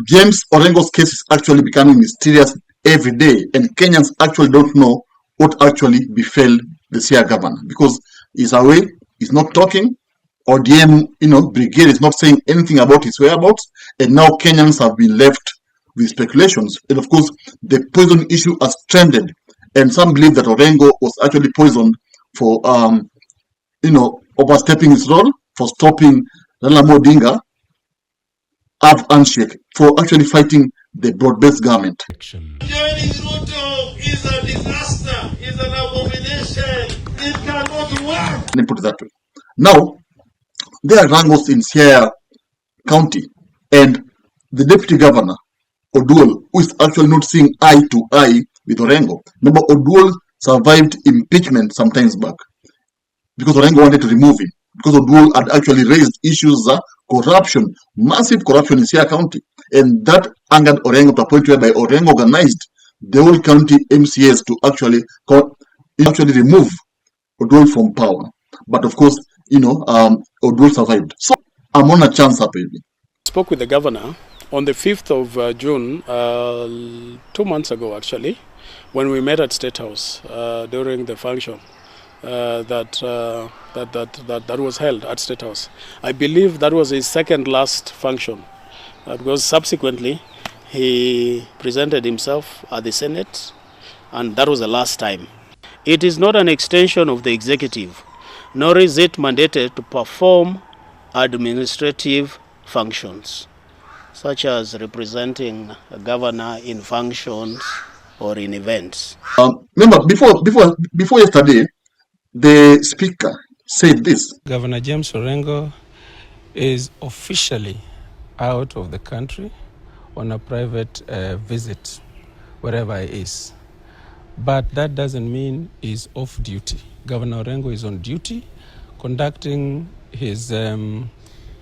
James Orengo's case is actually becoming mysterious every day, and Kenyans actually don't know what actually befell the Siaya governor, because he's away, he's not talking, or DM, brigade is not saying anything about his whereabouts, and now Kenyans have been left with speculations. And of course, the poison issue has trended, and some believe that Orengo was actually poisoned for, overstepping his role, for stopping Raila Odinga have handshake, for actually fighting the broad-based government. Joining Ruto is a disaster, is an abomination. It cannot work. Let me put it that way. Now, there are rangos in Siaya County, and the deputy governor, Oduol, who is actually not seeing eye to eye with Orengo. Remember, Oduol survived impeachment some times back because Orengo wanted to remove him, because Oduol had actually raised issues of corruption, massive corruption in Siaya County, and that angered Orengo to a point whereby Orengo organized the whole county MCAs to actually remove Oduol from power. But of course, Oduol survived. So I'm on a chance up. Spoke with the governor on the 5th of June, 2 months ago actually, when we met at State House during the function that was held at State House. I believe that was his second last function, because subsequently he presented himself at the Senate, and that was the last time. It is not an extension of the executive, nor is it mandated to perform administrative functions, such as representing a governor in functions or in events. Remember, before yesterday, the speaker said this. Governor James Orengo is officially out of the country on a private visit, wherever he is. But that doesn't mean he's off duty. Governor Orengo is on duty, conducting his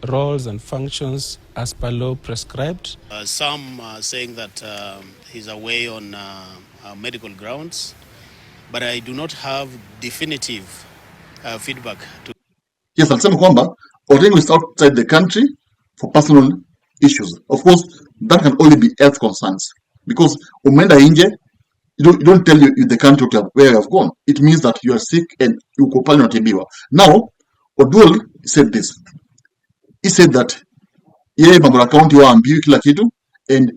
roles and functions as per law prescribed. Some are saying that he's away on medical grounds, but I do not have definitive feedback. Yes, alisema kwamba Orengo is outside the country for personal issues. Of course, that can only be health concerns, because umeenda nje, you don't tell you the country where you have gone. It means that you are sick and uko pale unatibiwa. Now, Oduol said this. He said that yeye mambo ya county waambiwi kila kitu,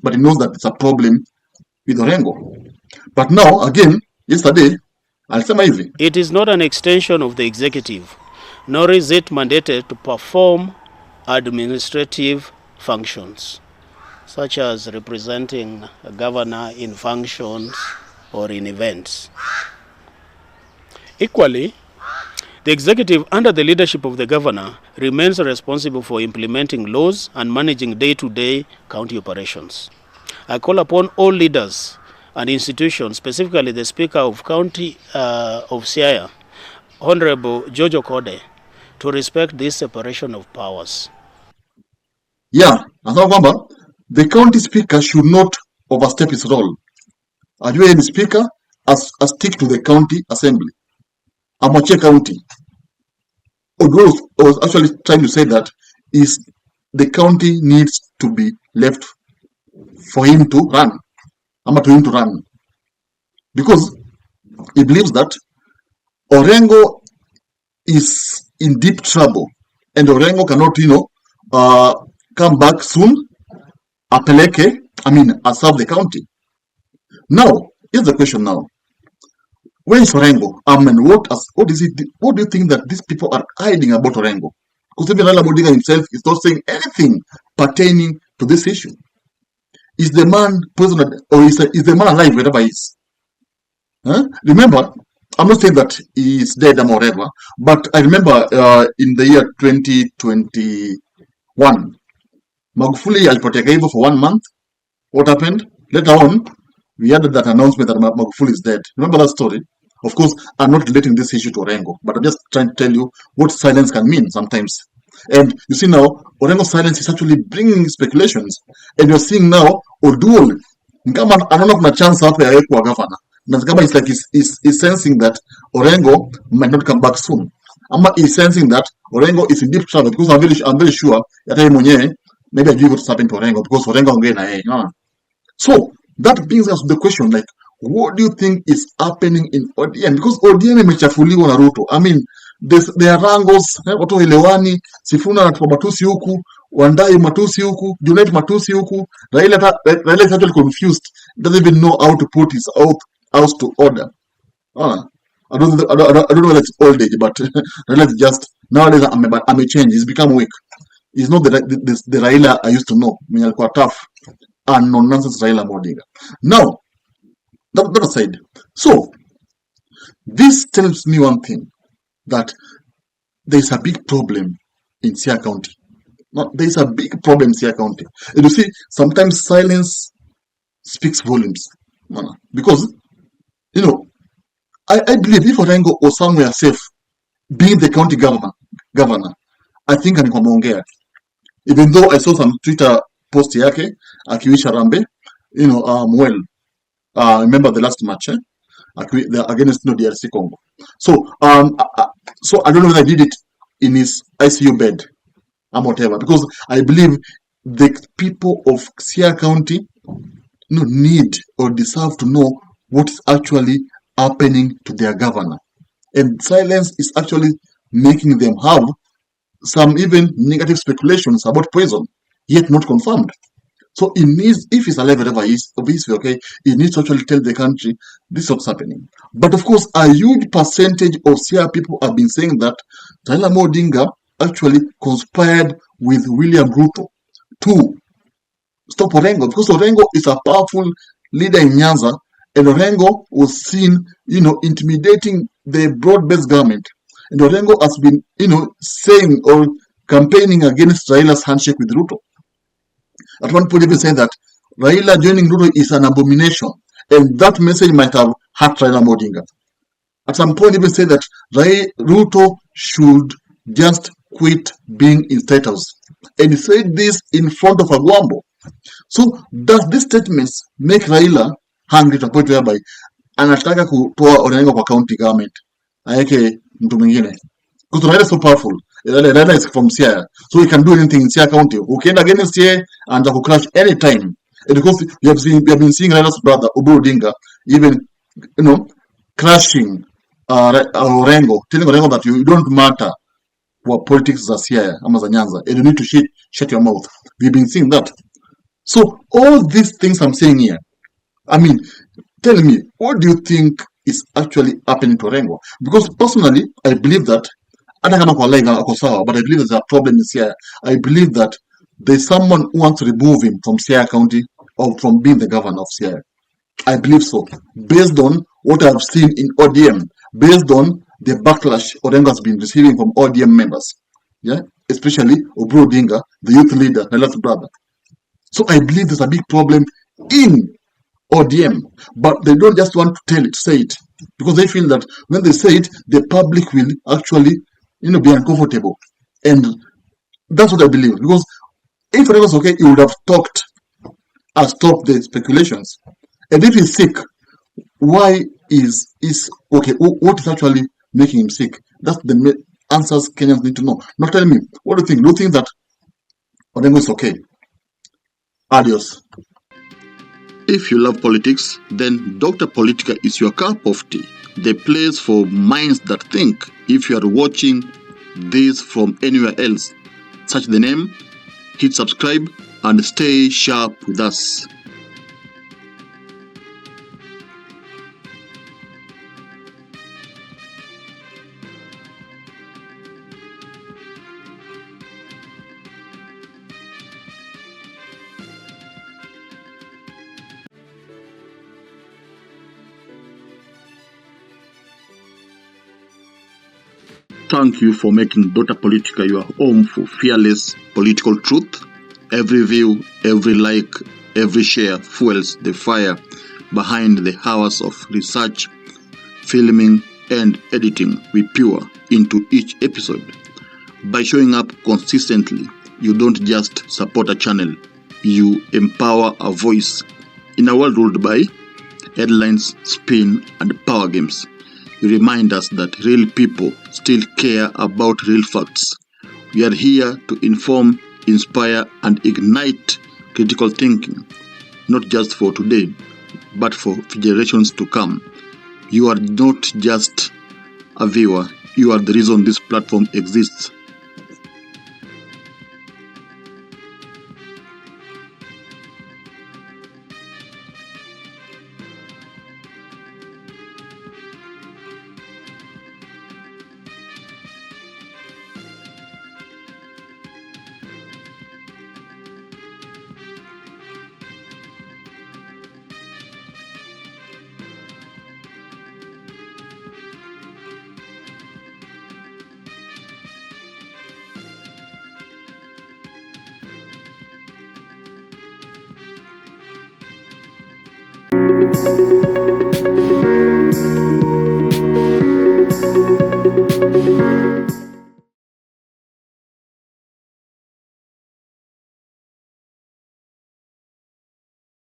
but he knows that it's a problem with Orengo. But now, again, yesterday, alisema hivi. It is not an extension of the executive, nor is it mandated to perform administrative functions, such as representing a governor in functions or in events. Equally, the executive, under the leadership of the governor, remains responsible for implementing laws and managing day-to-day county operations. I call upon all leaders and institutions, specifically the Speaker of County of Siaya, Honorable George Okode, to respect this separation of powers. Yeah, nasema kwamba the county speaker should not overstep his role. Ajue ni speaker as stick to the county assembly. Amwache county. Oduol was actually trying to say that the county needs to be left for him to run. Because he believes that Orengo is in deep trouble, and Orengo cannot, come back soon, serve the county. Now, here's the question now. Where is Orengo? What is it? What do you think that these people are hiding about Orengo? Because even Raila Odinga himself is not saying anything pertaining to this issue. Is the man poisoned, or is the man alive wherever he is? Remember, I'm not saying that he is dead or whatever, but I remember in the year 2021, Magufuli alipotea hivyo for 1 month. What happened? Later on, we had that announcement that Magufuli is dead. Remember that story? Of course, I'm not relating this issue to Orengo, but I'm just trying to tell you what silence can mean sometimes. And you see now, Orengo's silence is actually bringing speculations. And you're seeing now, Oduol, kama anaona kuna chance hapo ya kuwa governor. Na kama it's like he's sensing that Orengo might not come back soon. Ama he's sensing that Orengo is in deep trouble, because I'm very sure that yeye mwenyewe maybe I give what's happened to Orengo because Orengo again. So that brings us to the question, like, what do you think is happening in ODM? Because ODM imechafuliwa na Ruto. I mean, there are wrangles, watu elewani, Sifuna anatupa matusi huku, Wandai matusi huku, Junet matusi huku, Raila is actually confused, doesn't even know how to put his house to order. I don't know whether it's old age, but Raila is just, nowadays I'm a change, he's become weak. He's not the Raila I used to know, mwenye alikuwa tough and non-nonsense Raila Odinga. Now, that aside, so this tells me one thing, that there is a big problem in Siaya County. Now, there is a big problem in Siaya County. And you see, sometimes silence speaks volumes. Because, you know, I believe if Orengo was somewhere safe, being the county governor, I think anaongea. Even though I saw some Twitter post yake, akiwisha Rambe, you know, well, remember the last match, against DRC Congo. So, so I don't know whether I did it in his ICU bed or whatever, because I believe the people of Siaya County need or deserve to know what is actually happening to their governor. And silence is actually making them have some even negative speculations about poison, yet not confirmed. So it needs, if he's alive, whatever he is, obviously, okay, he needs to actually tell the country this is what's happening. But of course, a huge percentage of Siaya people have been saying that Raila Odinga actually conspired with William Ruto to stop Orengo, because Orengo is a powerful leader in Nyanza, and Orengo was seen, you know, intimidating the broad-based government. And Orengo has been, you know, saying or campaigning against Raila's handshake with Ruto. At one point, even saying that Raila joining Ruto is an abomination, and that message might have hurt Raila Odinga. At some point, even said that Ruto should just quit being in State House, and he said this in front of Agwambo. So, does these statements make Raila hungry to a point whereby anataka kutoa Orengo kwa county government, aeke mtu mwingine? Because Raila is so powerful. Raila is from Siaya, so he can do anything in Siaya County. Ukienda against Siaya and will crash anytime. And because we have been seeing Raila's brother Oburu Odinga even, you know, crashing Orengo, telling Orengo that you don't matter what politics za Siaya ama za Nyanza, and you need to shut your mouth. We've been seeing that. So all these things I'm saying here, I mean, tell me, what do you think is actually happening to Orengo? Because personally, I believe that, but I believe there's a problem in Siaya. I believe that there's someone who wants to remove him from Siaya County or from being the governor of Siaya. I believe so, based on what I've seen in ODM, based on the backlash Orengo has been receiving from ODM members, yeah, especially Oburu Odinga, the youth leader, Raila's brother. So I believe there's a big problem in ODM, but they don't just want to say it, because they feel that when they say it, the public will actually, you know, be uncomfortable. And that's what I believe, because if it was okay, he would have stopped the speculations. And if he's sick, why is okay? What is actually making him sick? That's the answers Kenyans need to know. Not tell me, what do you think? Do you think that Orengo is okay? Adios. If you love politics, then Dr. Politica is your cup of tea. The place for minds that think. If you are watching this from anywhere else, search the name, hit subscribe, and stay sharp with us. Thank you for making Dr. Politica your home for fearless political truth. Every view, every like, every share fuels the fire behind the hours of research, filming, and editing we pour into each episode. By showing up consistently, you don't just support a channel, you empower a voice. In a world ruled by headlines, spin, and power games, you remind us that real people still care about real facts. We are here to inform, inspire, and ignite critical thinking, not just for today, but for generations to come. You are not just a viewer, you are the reason this platform exists.